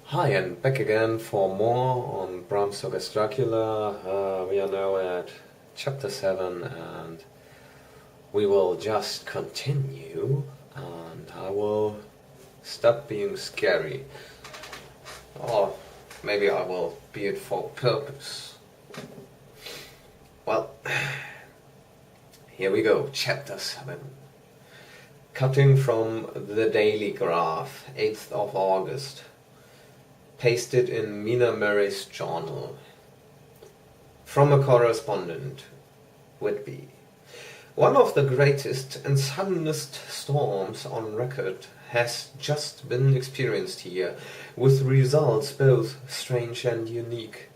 Hi, and back again for more on Bram Stoker's Dracula. We are now at Chapter 7 and we will just continue and I will stop being scary. Or maybe I will be it for purpose. Well, here we go, Chapter 7. Cutting from the Daily Graph, 8th of August. Pasted in Mina Murray's journal. From a correspondent, Whitby. One of the greatest and suddenest storms on record has just been experienced here, with results both strange and unique.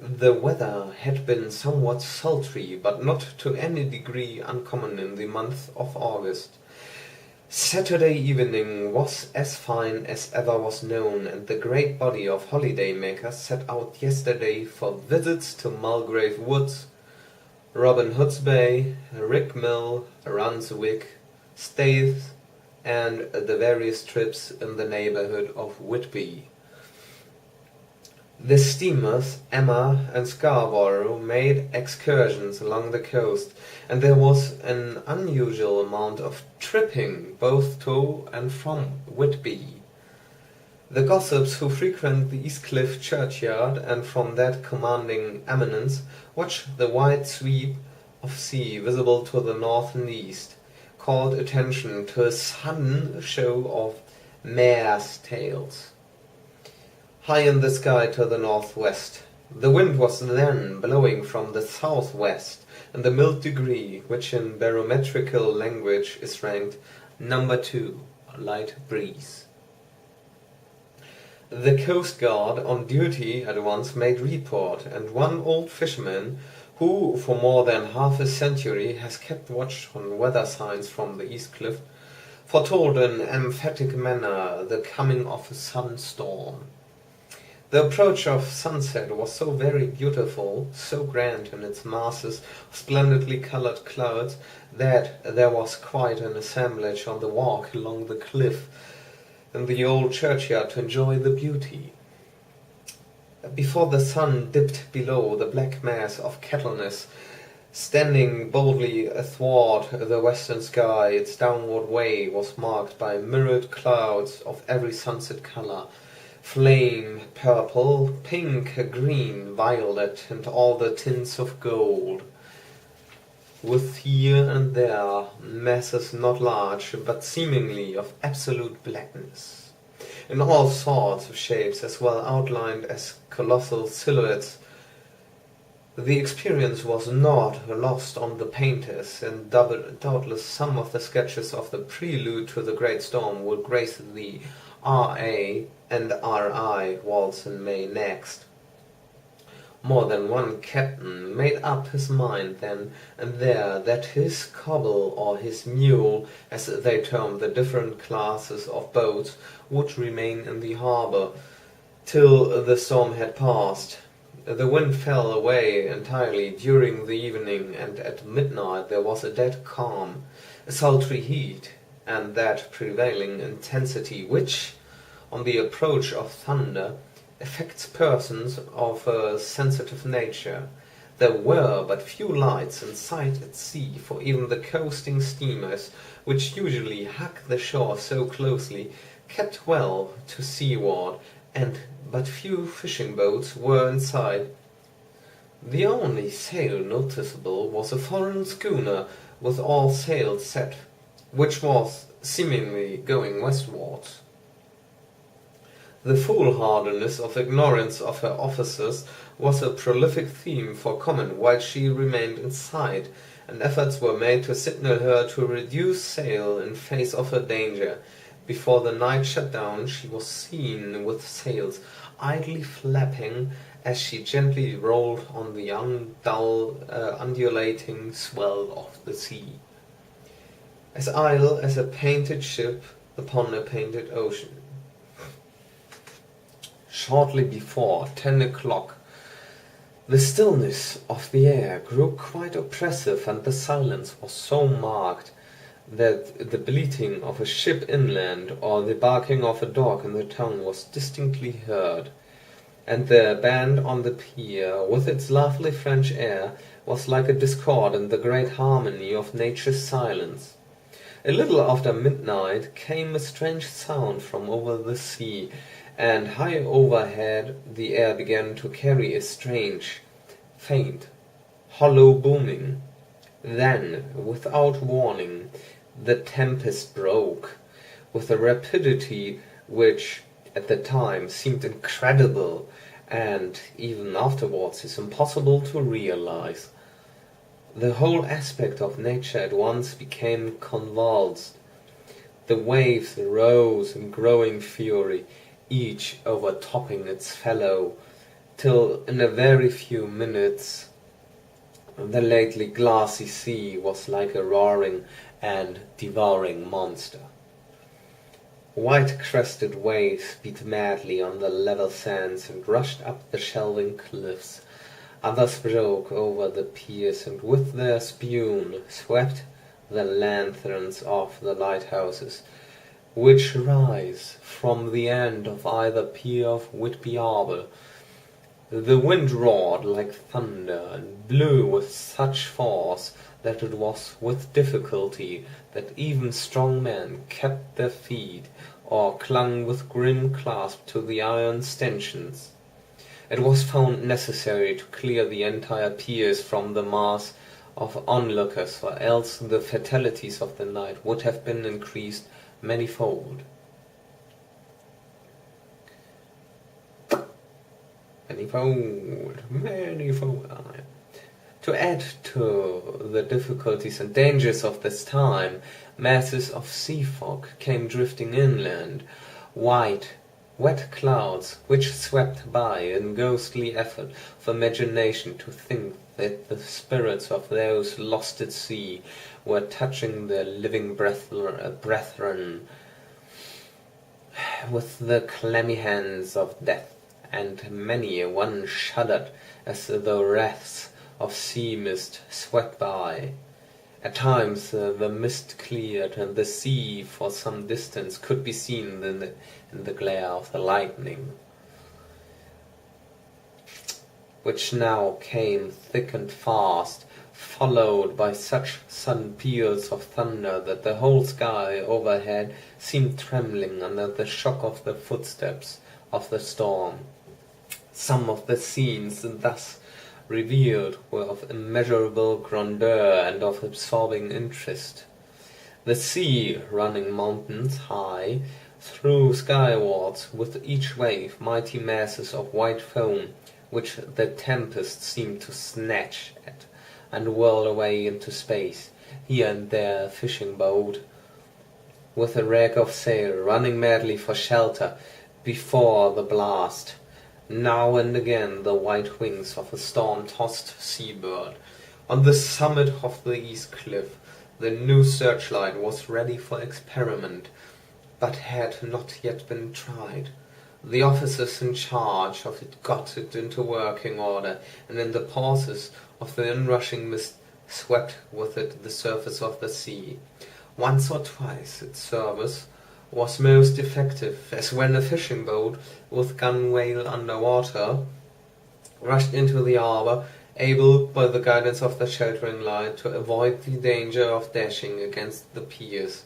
The weather had been somewhat sultry, but not to any degree uncommon in the month of August. Saturday evening was as fine as ever was known, and the great body of holiday-makers set out yesterday for visits to Mulgrave Woods, Robin Hood's Bay, Rick Mill, Runswick, Staithe, and the various trips in the neighbourhood of Whitby. The steamers Emma and Scarborough made excursions along the coast, and there was an unusual amount of tripping both to and from Whitby. The gossips who frequent the Eastcliff churchyard and from that commanding eminence watch the wide sweep of sea visible to the north and east, called attention to a sudden show of mares' tails. High in the sky to the northwest, the wind was then blowing from the southwest in the mild degree which in barometrical language is ranked number 2, light breeze. The coast guard on duty at once made report, and one old fisherman, who for more than half a century has kept watch on weather signs from the Eastcliff, foretold in emphatic manner the coming of a sudden storm. The approach of sunset was so very beautiful, so grand in its masses of splendidly coloured clouds, that there was quite an assemblage on the walk along the cliff in the old churchyard to enjoy the beauty. Before the sun dipped below, the black mass of Kettleness, standing boldly athwart the western sky, its downward way was marked by mirrored clouds of every sunset colour, flame, purple, pink, green, violet, and all the tints of gold, with here and there masses not large, but seemingly of absolute blackness, in all sorts of shapes, as well outlined as colossal silhouettes. The experience was not lost on the painters, and doubtless some of the sketches of the prelude to the great storm will grace the R.A. and R.I. walls in May next. More than one captain made up his mind then and there that his cobble or his mule, as they term the different classes of boats, would remain in the harbour till the storm had passed. The wind fell away entirely during the evening, and at midnight there was a dead calm, a sultry heat, and that prevailing intensity which, on the approach of thunder, affects persons of a sensitive nature. There were but few lights in sight at sea, for even the coasting steamers, which usually hug the shore so closely, kept well to seaward, and but few fishing boats were in sight. The only sail noticeable was a foreign schooner with all sails set, which was seemingly going westwards. The foolhardiness of ignorance of her officers was a prolific theme for comment while she remained in sight, and efforts were made to signal her to reduce sail in face of her danger. Before the night shut down she was seen with sails idly flapping as she gently rolled on the undulating swell of the sea, as idle as a painted ship upon a painted ocean. Shortly before 10 o'clock, the stillness of the air grew quite oppressive, and the silence was so marked that the bleating of a ship inland or the barking of a dog in the town was distinctly heard, and the band on the pier, with its lovely French air, was like a discord in the great harmony of nature's silence. A little after midnight came a strange sound from over the sea, and high overhead the air began to carry a strange, faint, hollow booming. Then, without warning, the tempest broke, with a rapidity which, at the time, seemed incredible, and even afterwards is impossible to realize. The whole aspect of nature at once became convulsed. The waves rose in growing fury, each overtopping its fellow, till in a very few minutes the lately glassy sea was like a roaring and devouring monster. White-crested waves beat madly on the level sands and rushed up the shelving cliffs. Others broke over the piers, and with their spume swept the lanterns of the lighthouses, which rise from the end of either pier of Whitby Harbour. The wind roared like thunder, and blew with such force that it was with difficulty that even strong men kept their feet, or clung with grim clasp to the iron stanchions. It was found necessary to clear the entire piers from the mass of onlookers, or else the fatalities of the night would have been increased manifold. Manifold. To add to the difficulties and dangers of this time, masses of sea fog came drifting inland, white, wet clouds which swept by in ghostly effort of imagination to think that the spirits of those lost at sea were touching their living brethren with the clammy hands of death, and many a one shuddered as the wreaths of sea mist swept by. At times the mist cleared, and the sea for some distance could be seen in the glare of the lightning, which now came thick and fast, followed by such sudden peals of thunder that the whole sky overhead seemed trembling under the shock of the footsteps of the storm. Some of the scenes thus revealed were of immeasurable grandeur and of absorbing interest. The sea, running mountains high, threw skywards with each wave mighty masses of white foam, which the tempest seemed to snatch at and whirl away into space. Here and there a fishing boat, with a rag of sail, running madly for shelter before the blast. Now and again the white wings of a storm-tossed seabird. On the summit of the east cliff the new searchlight was ready for experiment, but had not yet been tried. The officers in charge of it got it into working order, and in the pauses of the inrushing mist swept with it the surface of the sea. Once or twice its service was most effective, as when a fishing boat with gunwale under water rushed into the harbour, able by the guidance of the sheltering light to avoid the danger of dashing against the piers.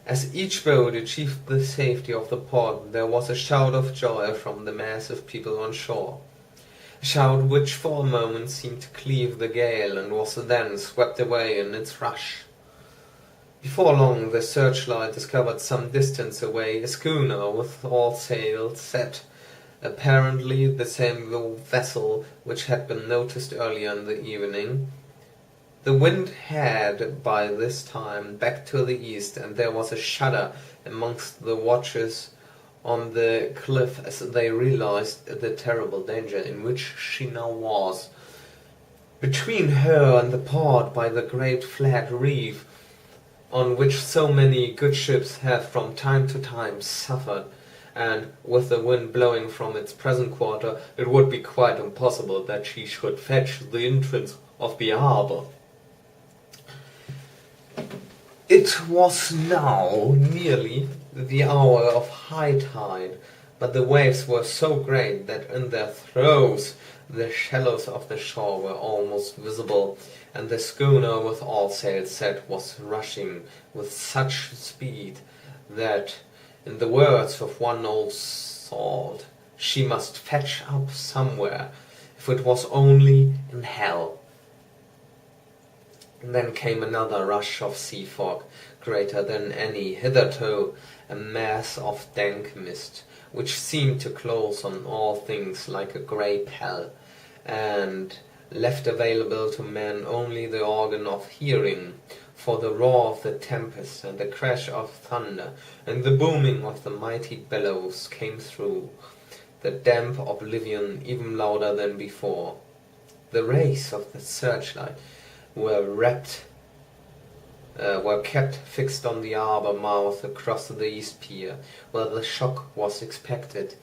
As each boat achieved the safety of the port, there was a shout of joy from the mass of people on shore, a shout which for a moment seemed to cleave the gale and was then swept away in its rush. Before long the searchlight discovered some distance away a schooner with all sails set, apparently the same vessel which had been noticed earlier in the evening. The wind had by this time backed to the east, and there was a shudder amongst the watchers on the cliff as they realized the terrible danger in which she now was. Between her and the port, by the great flat reef, on which so many good ships have from time to time suffered, and with the wind blowing from its present quarter, it would be quite impossible that she should fetch the entrance of the harbour. It was now nearly the hour of high tide, but the waves were so great that in their throes the shallows of the shore were almost visible, and the schooner with all sails set was rushing with such speed that, in the words of one old salt, she must fetch up somewhere, if it was only in hell. And then came another rush of sea fog, greater than any hitherto, a mass of dank mist, which seemed to close on all things like a grey pall, and left available to man only the organ of hearing, for the roar of the tempest and the crash of thunder and the booming of the mighty bellows came through the damp oblivion even louder than before. The rays of the searchlight were kept fixed on the harbour mouth across the east pier, where the shock was expected,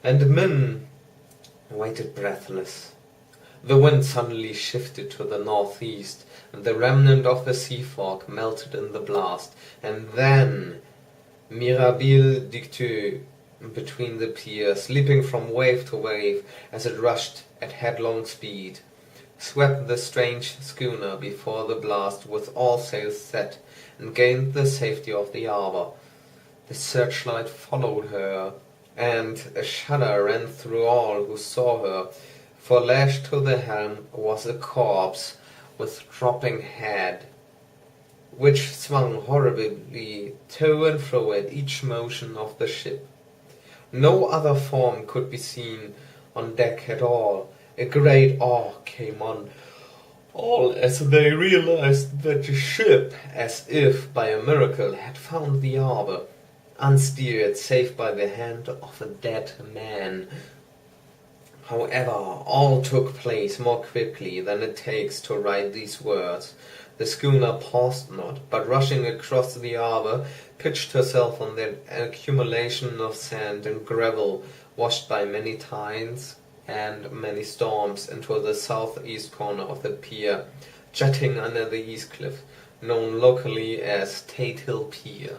and men waited breathless. The wind suddenly shifted to the northeast, and the remnant of the sea fog melted in the blast, and then, mirabile dictu, between the piers, leaping from wave to wave as it rushed at headlong speed, swept the strange schooner before the blast with all sails set, and gained the safety of the harbour. The searchlight followed her, and a shudder ran through all who saw her, for lashed to the helm was a corpse with dropping head, which swung horribly to and fro at each motion of the ship. No other form could be seen on deck at all. A great awe came on all as they realized that the ship, as if by a miracle, had found the harbour, unsteered save by the hand of a dead man. However, all took place more quickly than it takes to write these words. The schooner paused not, but rushing across the harbour, pitched herself on the accumulation of sand and gravel, washed by many tides and many storms, into the southeast corner of the pier, jutting under the east cliff, known locally as Tate Hill Pier.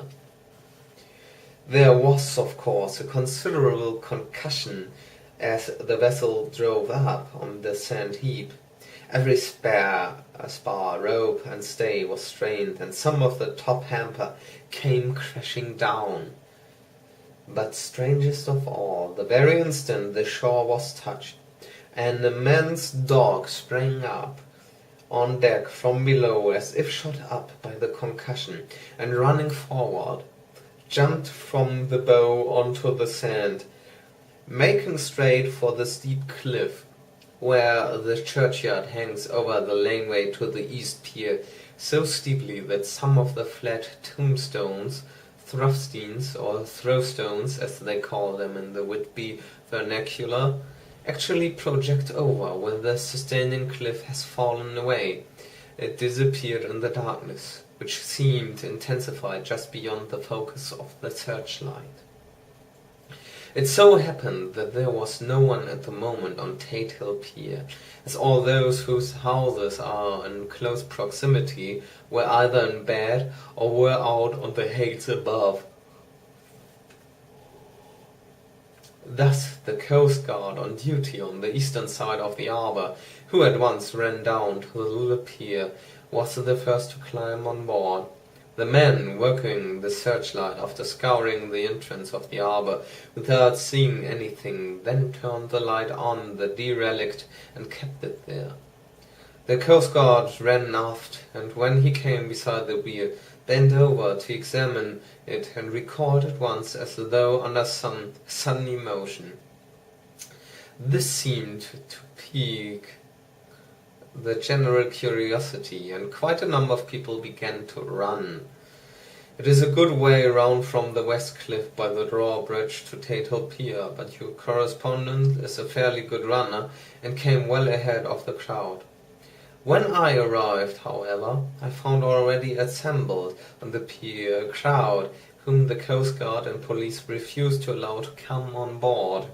There was, of course, a considerable concussion as the vessel drove up on the sand heap. Every spar, rope and stay was strained, and some of the top hamper came crashing down. But strangest of all, the very instant the shore was touched, an immense dog sprang up on deck from below as if shot up by the concussion, and running forward, jumped from the bow onto the sand, making straight for the steep cliff where the churchyard hangs over the laneway to the east pier so steeply that some of the flat tombstones, thrustines or throwstones as they call them in the Whitby vernacular, actually project over when the sustaining cliff has fallen away. It disappeared in the darkness, which seemed intensified just beyond the focus of the searchlight. It so happened that there was no one at the moment on Tate Hill Pier, as all those whose houses are in close proximity were either in bed or were out on the heights above. Thus the coast guard on duty on the eastern side of the harbour, who at once ran down to the little pier, was the first to climb on board. The men working the searchlight, after scouring the entrance of the harbour without seeing anything, then turned the light on the derelict and kept it there. The coast guard ran aft, and when he came beside the wheel, bent over to examine it and recalled at once as though under some sudden emotion. This seemed to pique the general curiosity, and quite a number of people began to run. It is a good way round from the west cliff by the drawbridge to Tate Hill Pier, but your correspondent is a fairly good runner and came well ahead of the crowd. When I arrived, however, I found already assembled on the pier a crowd whom the coast guard and police refused to allow to come on board.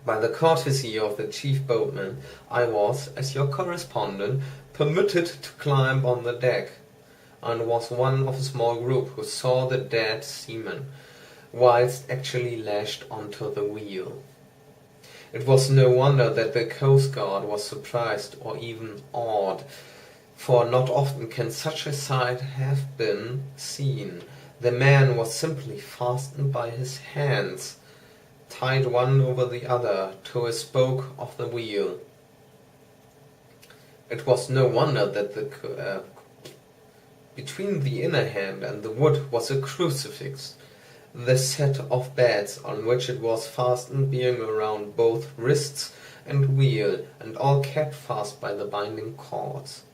By the courtesy of the chief boatman, I was, as your correspondent, permitted to climb on the deck. and was one of a small group who saw the dead seaman, whilst actually lashed onto the wheel. It was no wonder that the Coast Guard was surprised or even awed, for not often can such a sight have been seen. The man was simply fastened by his hands, tied one over the other to a spoke of the wheel. It was no wonder that between the inner hand and the wood was a crucifix, the set of beds on which it was fastened being around both wrists and wheel, and all kept fast by the binding cords.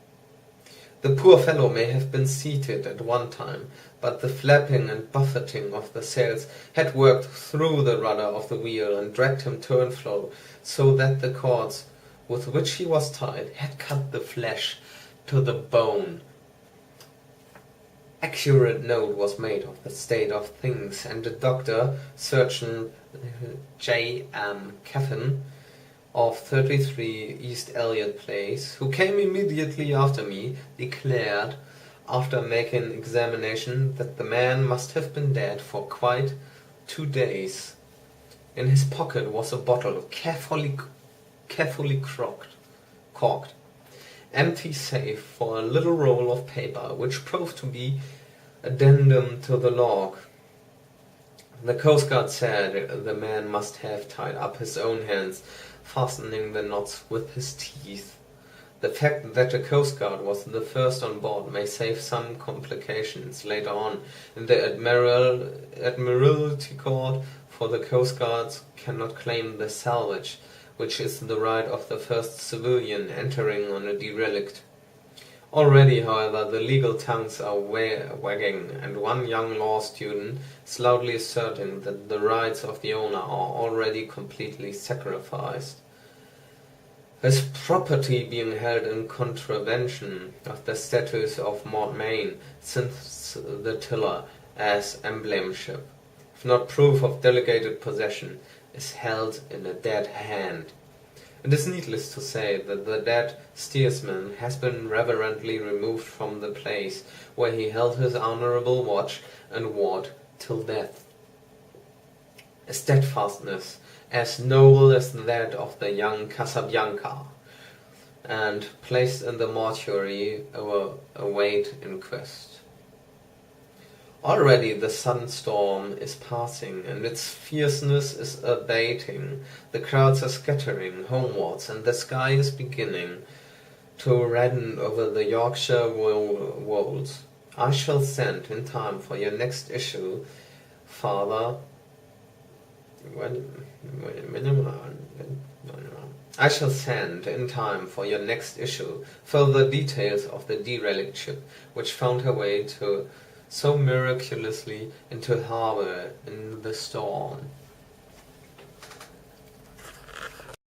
The poor fellow may have been seated at one time, but the flapping and buffeting of the sails had worked through the rudder of the wheel and dragged him to and fro, so that the cords with which he was tied had cut the flesh to the bone. Accurate note was made of the state of things, and the doctor, Surgeon J. M. Caffin, of 33 East Elliot Place, who came immediately after me, declared, after making examination, that the man must have been dead for quite 2 days. In his pocket was a bottle, carefully corked, empty save for a little roll of paper, which proved to be addendum to the log. The Coast Guard said the man must have tied up his own hands, fastening the knots with his teeth. The fact that the Coast Guard was the first on board may save some complications later on in the Admiralty Court, for the Coast Guards cannot claim the salvage, which is the right of the first civilian entering on a derelict. Already, however, the legal tongues are wagging, and one young law student is loudly asserting that the rights of the owner are already completely sacrificed, his property being held in contravention of the statutes of Maine, since the tiller, as emblemship, if not proof of delegated possession, is held in a dead hand. It is needless to say that the dead steersman has been reverently removed from the place where he held his honourable watch and ward till death. A steadfastness as noble as that of the young Casabianca, and placed in the mortuary await inquest. Already the sudden storm is passing, and its fierceness is abating. The crowds are scattering homewards, and the sky is beginning to redden over the Yorkshire wolds. I shall send in time for your next issue, Father. I shall send in time for your next issue further details of the derelict ship, which found her way so miraculously into harbour in the storm.